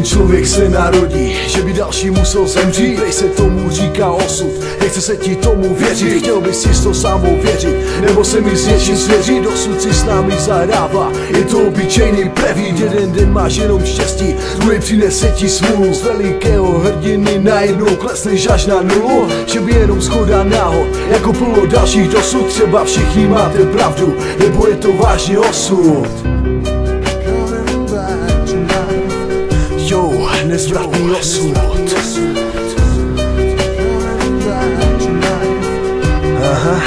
Jeden člověk se narodí, že by další musel zemřít. Prej se tomu říká osud, nechce se ti tomu věřit. Chtěl bys si to samou věřit, nebo se mi s něčím svěřit. Dosud si s námi zahrává, je to obyčejný prevít. Jeden den máš jenom štěstí, druhý přinese ti smůlu. Z velikého hrdiny najednou klesneš až na nulu. Že by jenom shoda náhod, jako plno dalších dosud. Třeba všichni máte pravdu, nebo je to vážně osud. Jo, nezvratný osud. Aha.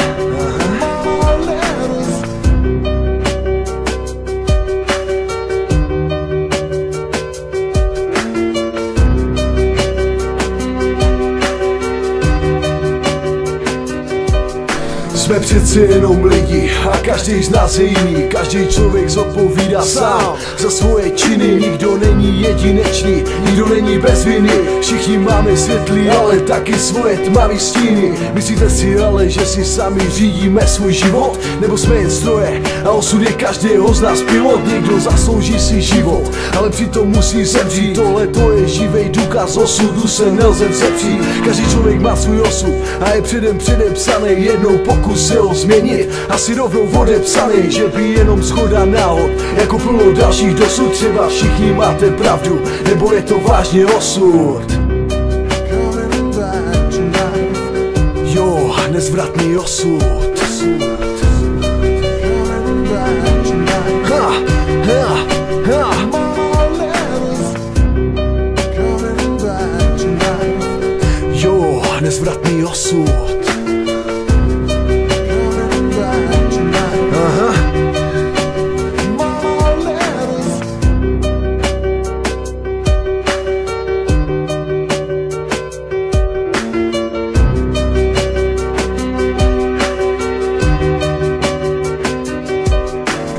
Jsme přece jenom lidi a každý z nás je jiný. Každý člověk zodpovídá sám za svoje činy. Nikdo není jedinečný, nikdo není bez viny. Všichni máme světlý, ale taky svoje tmavý stíny. Myslíte si ale, že si sami řídíme svůj život? Nebo jsme jen stroje a osud je každého z nás pilot. Někdo zaslouží si život, ale přitom musí zemřít. Tohle to je živej důkaz, osudu se nelze vzepřít. Každý člověk má svůj osud a je předem psaný. Jednou pokus se ho změnit, asi rovnou odepsaný. Že by jenom shoda náhod, jako plno dalších dosud. Třeba všichni máte pravdu, nebo je to vážně osud. Jo, nezvratný osud. Ha, ha, ha. Jo, nezvratný osud.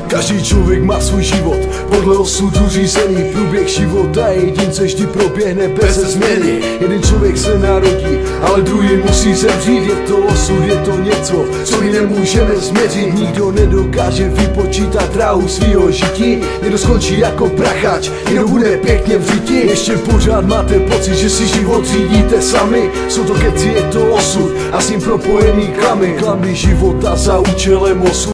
Každý člověk má svůj život, podle osudu řízený. Průběh života jedince vždy proběhne bez změny. Jeden člověk se narodí, ale druhý musí zemřít. Je to osud, je to něco, co my nemůžeme změřit. Nikdo nedokáže vypočítat dráhu svýho žití. Někdo skončí jako prachač, někdo bude pěkně v řiti. Ještě pořád máte pocit, že si život řídíte sami. Jsou to keci, je to osud a s ním propojený klamy. Klamy života za účelem osudu.